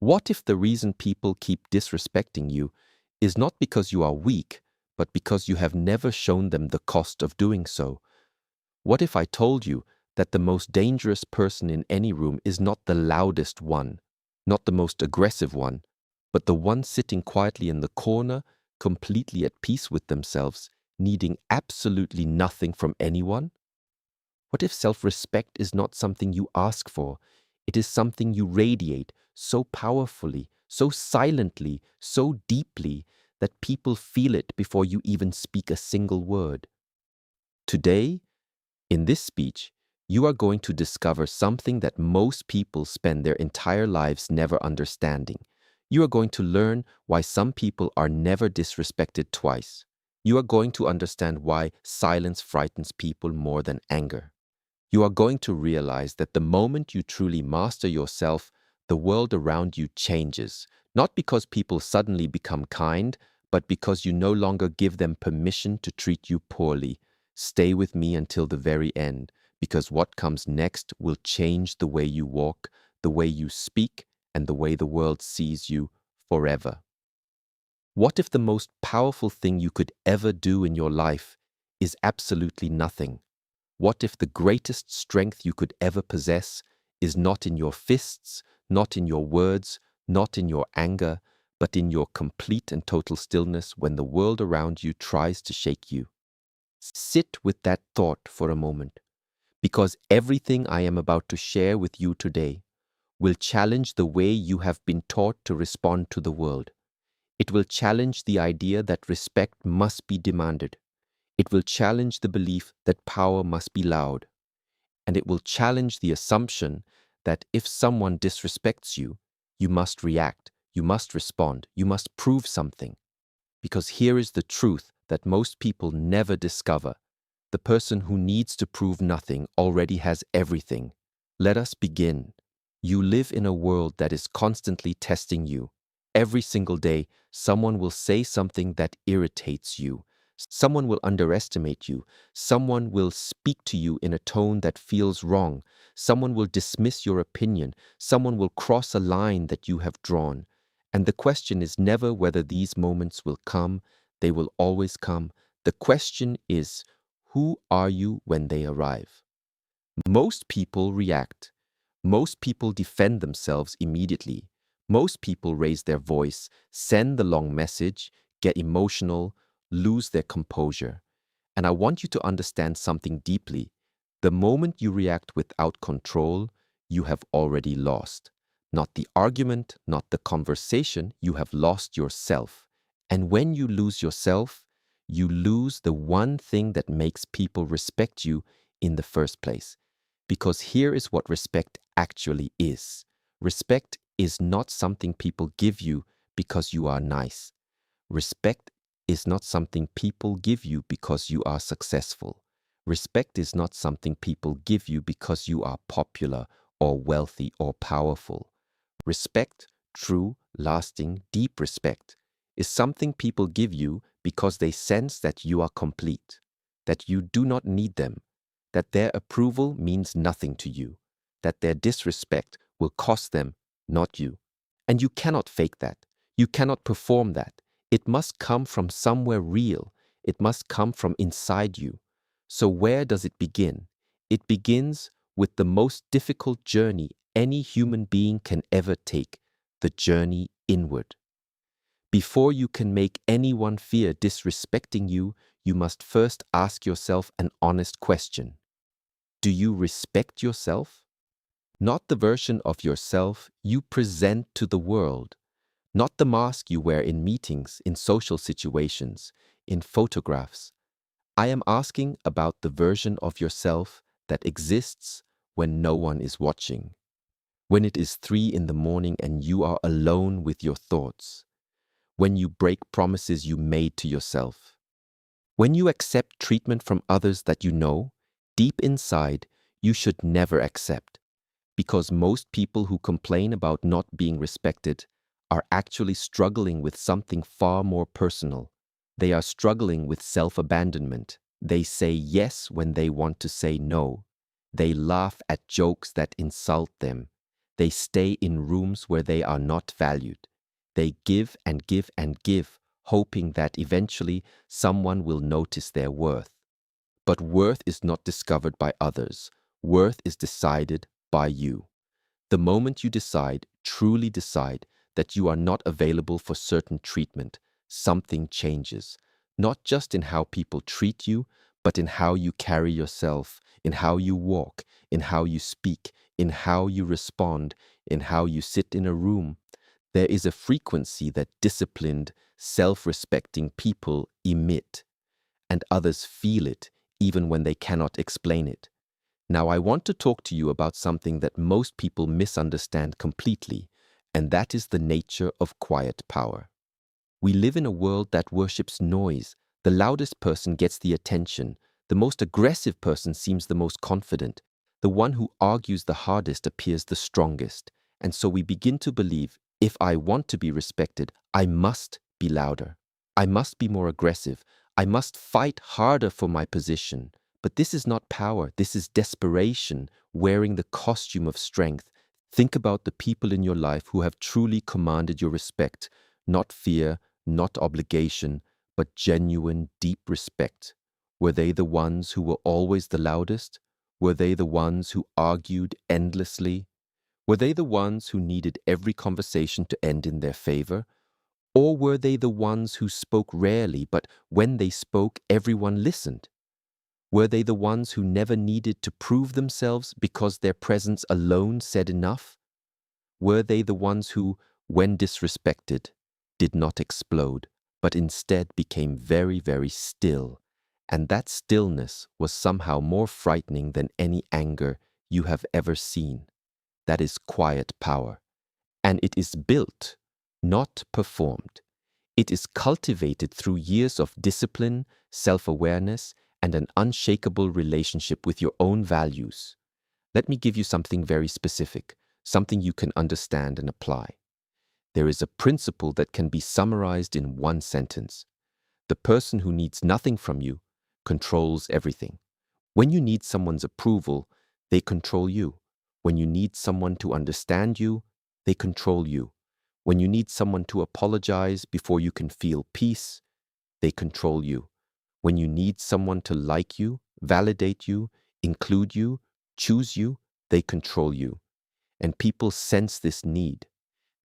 What if the reason people keep disrespecting you is not because you are weak, but because you have never shown them the cost of doing so? What if I told you that the most dangerous person in any room is not the loudest one, not the most aggressive one, but the one sitting quietly in the corner, completely at peace with themselves, needing absolutely nothing from anyone? What if self-respect is not something you ask for? It is something you radiate so powerfully, so silently, so deeply that people feel it before you even speak a single word. Today, in this speech, you are going to discover something that most people spend their entire lives never understanding. You are going to learn why some people are never disrespected twice. You are going to understand why silence frightens people more than anger. You are going to realize that the moment you truly master yourself, the world around you changes, not because people suddenly become kind, but because you no longer give them permission to treat you poorly. Stay with me until the very end, because what comes next will change the way you walk, the way you speak, and the way the world sees you forever. What if the most powerful thing you could ever do in your life is absolutely nothing? What if the greatest strength you could ever possess is not in your fists, not in your words, not in your anger, but in your complete and total stillness when the world around you tries to shake you? Sit with that thought for a moment, because everything I am about to share with you today will challenge the way you have been taught to respond to the world. It will challenge the idea that respect must be demanded. It will challenge the belief that power must be loud. And it will challenge the assumption that if someone disrespects you, you must react, you must respond, you must prove something. Because here is the truth that most people never discover. The person who needs to prove nothing already has everything. Let us begin. You live in a world that is constantly testing you. Every single day, someone will say something that irritates you. Someone will underestimate you. Someone will speak to you in a tone that feels wrong. Someone will dismiss your opinion. Someone will cross a line that you have drawn. And the question is never whether these moments will come. They will always come. The question is, who are you when they arrive? Most people react. Most people defend themselves immediately. Most people raise their voice, send the long message, get emotional, lose their composure. And I want you to understand something deeply. The moment you react without control, you have already lost. Not the argument, not the conversation, you have lost yourself. And when you lose yourself, you lose the one thing that makes people respect you in the first place. Because here is what respect actually is. Respect is not something people give you because you are nice. Respect is not something people give you because you are successful. Respect is not something people give you because you are popular or wealthy or powerful. Respect, true, lasting, deep respect, is something people give you because they sense that you are complete, that you do not need them, that their approval means nothing to you, that their disrespect will cost them, not you. And you cannot fake that. You cannot perform that. It must come from somewhere real. It must come from inside you. So where does it begin? It begins with the most difficult journey any human being can ever take, the journey inward. Before you can make anyone fear disrespecting you, you must first ask yourself an honest question. Do you respect yourself? Not the version of yourself you present to the world, not the mask you wear in meetings, in social situations, in photographs. I am asking about the version of yourself that exists when no one is watching, when it is 3 in the morning and you are alone with your thoughts, when you break promises you made to yourself, when you accept treatment from others that you know, deep inside, you should never accept, because most people who complain about not being respected are actually struggling with something far more personal. They are struggling with self-abandonment. They say yes when they want to say no. They laugh at jokes that insult them. They stay in rooms where they are not valued. They give and give and give, hoping that eventually someone will notice their worth. But worth is not discovered by others. Worth is decided by you. The moment you decide, truly decide, that you are not available for certain treatment, something changes. Not just in how people treat you, but in how you carry yourself, in how you walk, in how you speak, in how you respond, in how you sit in a room. There is a frequency that disciplined, self-respecting people emit, and others feel it even when they cannot explain it. Now, I want to talk to you about something that most people misunderstand completely, and that is the nature of quiet power. We live in a world that worships noise. The loudest person gets the attention. The most aggressive person seems the most confident. The one who argues the hardest appears the strongest. And so we begin to believe, if I want to be respected, I must be louder. I must be more aggressive. I must fight harder for my position. But this is not power. This is desperation, wearing the costume of strength. Think about the people in your life who have truly commanded your respect, not fear, not obligation, but genuine, deep respect. Were they the ones who were always the loudest? Were they the ones who argued endlessly? Were they the ones who needed every conversation to end in their favor? Or were they the ones who spoke rarely, but when they spoke, everyone listened? Were they the ones who never needed to prove themselves because their presence alone said enough? Were they the ones who, when disrespected, did not explode, but instead became very, very still? And that stillness was somehow more frightening than any anger you have ever seen. That is quiet power. And it is built, not performed. It is cultivated through years of discipline, self-awareness, and an unshakable relationship with your own values. Let me give you something very specific, something you can understand and apply. There is a principle that can be summarized in one sentence. The person who needs nothing from you controls everything. When you need someone's approval, they control you. When you need someone to understand you, they control you. When you need someone to apologize before you can feel peace, they control you. When you need someone to like you, validate you, include you, choose you, they control you. And people sense this need.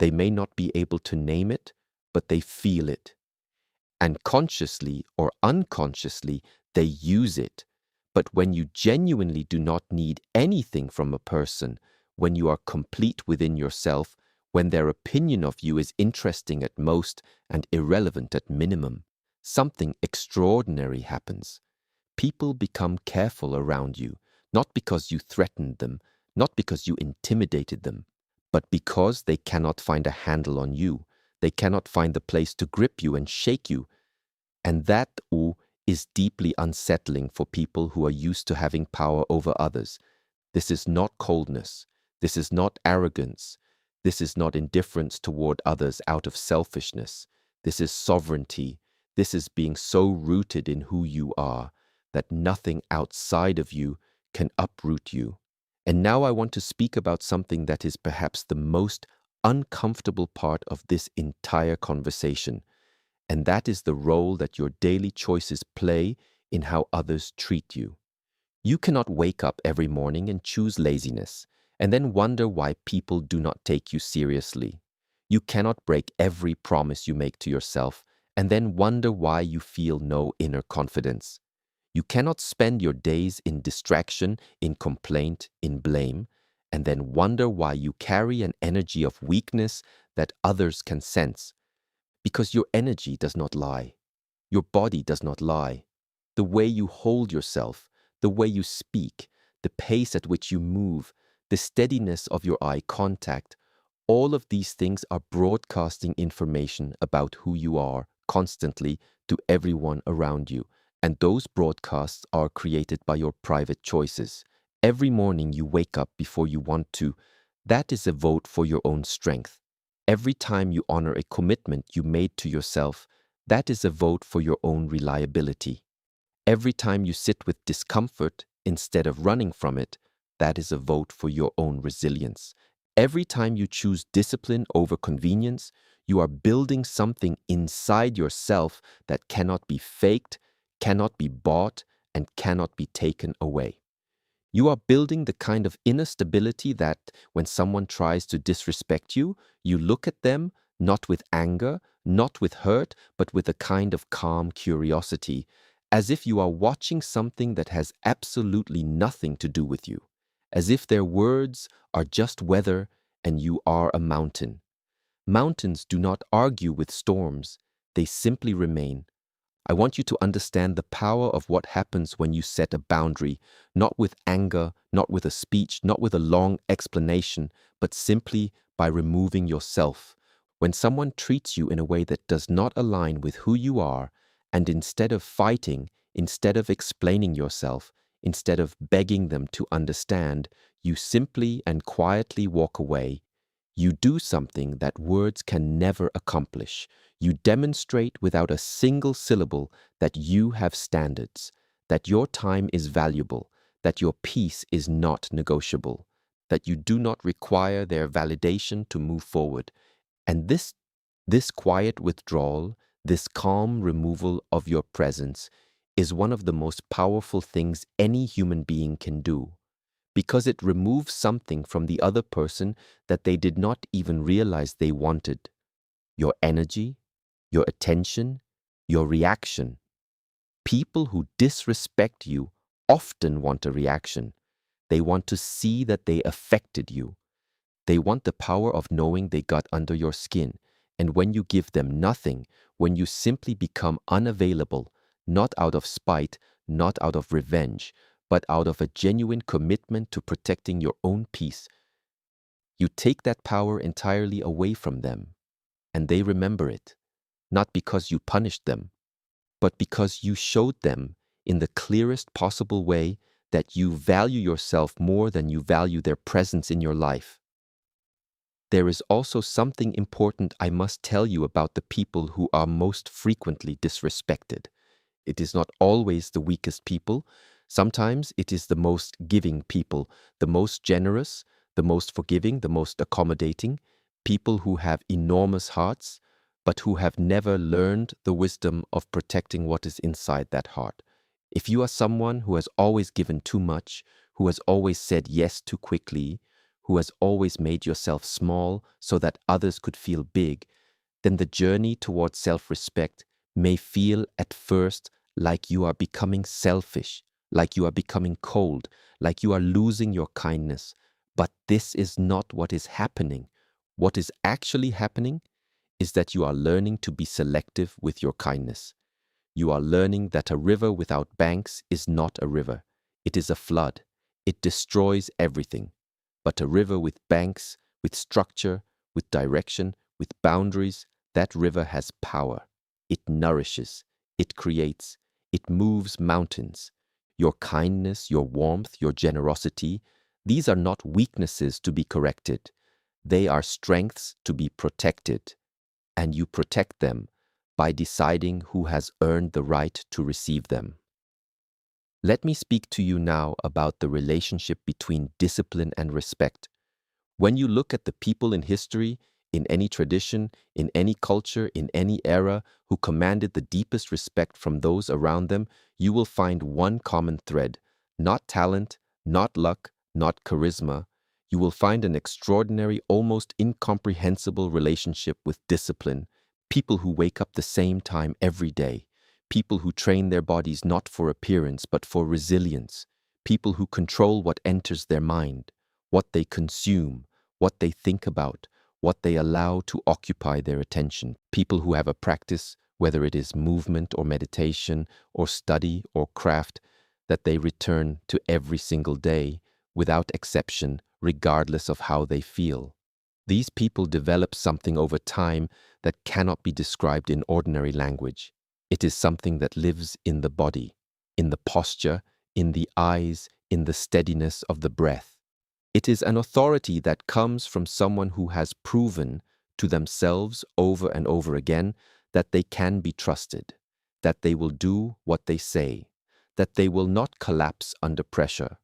They may not be able to name it, but they feel it. And consciously or unconsciously, they use it. But when you genuinely do not need anything from a person, when you are complete within yourself, when their opinion of you is interesting at most and irrelevant at minimum, something extraordinary happens. People become careful around you, not because you threatened them, not because you intimidated them, but because they cannot find a handle on you. They cannot find the place to grip you and shake you. And that is deeply unsettling for people who are used to having power over others. This is not coldness. This is not arrogance. This is not indifference toward others out of selfishness. This is sovereignty. This is being so rooted in who you are that nothing outside of you can uproot you. And now I want to speak about something that is perhaps the most uncomfortable part of this entire conversation, and that is the role that your daily choices play in how others treat you. You cannot wake up every morning and choose laziness, and then wonder why people do not take you seriously. You cannot break every promise you make to yourself, and then wonder why you feel no inner confidence. You cannot spend your days in distraction, in complaint, in blame, and then wonder why you carry an energy of weakness that others can sense. Because your energy does not lie. Your body does not lie. The way you hold yourself, the way you speak, the pace at which you move, the steadiness of your eye contact, all of these things are broadcasting information about who you are constantly to everyone around you. And those broadcasts are created by your private choices. Every morning you wake up before you want to. That is a vote for your own strength. Every time you honor a commitment you made to yourself, that is a vote for your own reliability. Every time you sit with discomfort instead of running from it, that is a vote for your own resilience. Every time you choose discipline over convenience, you are building something inside yourself that cannot be faked, cannot be bought, and cannot be taken away. You are building the kind of inner stability that, when someone tries to disrespect you, you look at them not with anger, not with hurt, but with a kind of calm curiosity, as if you are watching something that has absolutely nothing to do with you, as if their words are just weather and you are a mountain. Mountains do not argue with storms, they simply remain. I want you to understand the power of what happens when you set a boundary, not with anger, not with a speech, not with a long explanation, but simply by removing yourself. When someone treats you in a way that does not align with who you are, and instead of fighting, instead of explaining yourself, instead of begging them to understand, you simply and quietly walk away. You do something that words can never accomplish. You demonstrate without a single syllable that you have standards, that your time is valuable, that your peace is not negotiable, that you do not require their validation to move forward. And this quiet withdrawal, this calm removal of your presence, is one of the most powerful things any human being can do, because it removes something from the other person that they did not even realize they wanted. Your energy, your attention, your reaction. People who disrespect you often want a reaction. They want to see that they affected you. They want the power of knowing they got under your skin. And when you give them nothing, when you simply become unavailable, not out of spite, not out of revenge, but out of a genuine commitment to protecting your own peace, you take that power entirely away from them. And they remember it, not because you punished them, but because you showed them in the clearest possible way that you value yourself more than you value their presence in your life. There is also something important I must tell you about the people who are most frequently disrespected. It is not always the weakest people. Sometimes it is the most giving people, the most generous, the most forgiving, the most accommodating, people who have enormous hearts, but who have never learned the wisdom of protecting what is inside that heart. If you are someone who has always given too much, who has always said yes too quickly, who has always made yourself small so that others could feel big, then the journey towards self-respect may feel at first like you are becoming selfish, like you are becoming cold, like you are losing your kindness. But this is not what is happening. What is actually happening is that you are learning to be selective with your kindness. You are learning that a river without banks is not a river. It is a flood. It destroys everything. But a river with banks, with structure, with direction, with boundaries, that river has power. It nourishes. It creates. It moves mountains. Your kindness, your warmth, your generosity, these are not weaknesses to be corrected. They are strengths to be protected. And you protect them by deciding who has earned the right to receive them. Let me speak to you now about the relationship between discipline and respect. When you look at the people in history, in any tradition, in any culture, in any era, who commanded the deepest respect from those around them, you will find one common thread: not talent, not luck, not charisma. You will find an extraordinary, almost incomprehensible relationship with discipline. People who wake up the same time every day. People who train their bodies not for appearance, but for resilience. People who control what enters their mind, what they consume, what they think about, what they allow to occupy their attention. People who have a practice, whether it is movement or meditation or study or craft, that they return to every single day, without exception, regardless of how they feel. These people develop something over time that cannot be described in ordinary language. It is something that lives in the body, in the posture, in the eyes, in the steadiness of the breath. It is an authority that comes from someone who has proven to themselves over and over again that they can be trusted, that they will do what they say, that they will not collapse under pressure,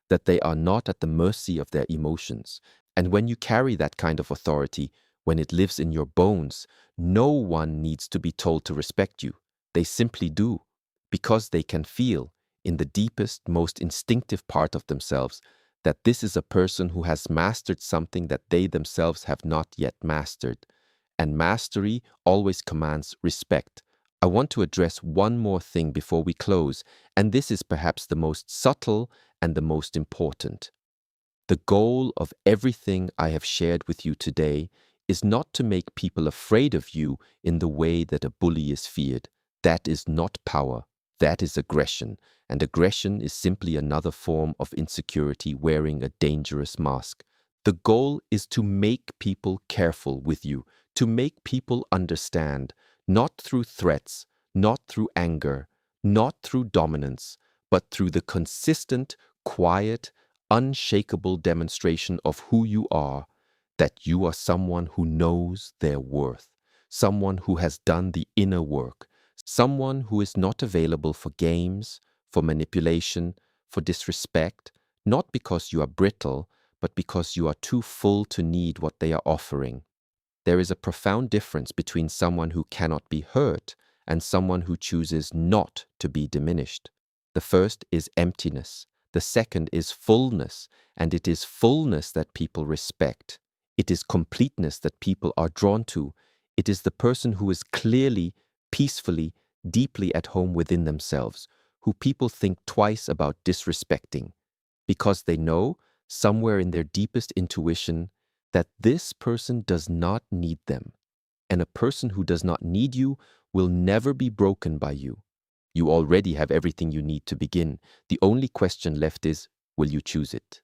that they are not at the mercy of their emotions, And when you carry that kind of authority, when it lives in your bones, no one needs to be told to respect you. They simply do, because they can feel, in the deepest, most instinctive part of themselves, that this is a person who has mastered something that they themselves have not yet mastered. And mastery always commands respect. I want to address one more thing before we close, and this is perhaps the most subtle and the most important. The goal of everything I have shared with you today is not to make people afraid of you in the way that a bully is feared. That is not power. That is aggression. And aggression is simply another form of insecurity wearing a dangerous mask. The goal is to make people careful with you, to make people understand, not through threats, not through anger, not through dominance, but through the consistent, quiet, unshakable demonstration of who you are, that you are someone who knows their worth, someone who has done the inner work, someone who is not available for games, for manipulation, for disrespect, not because you are brittle, but because you are too full to need what they are offering. There is a profound difference between someone who cannot be hurt and someone who chooses not to be diminished. The first is emptiness. The second is fullness, and it is fullness that people respect. It is completeness that people are drawn to. It is the person who is clearly, peacefully, deeply at home within themselves, who people think twice about disrespecting, because they know, somewhere in their deepest intuition, that this person does not need them. And a person who does not need you will never be broken by you. You already have everything you need to begin. The only question left is, will you choose it?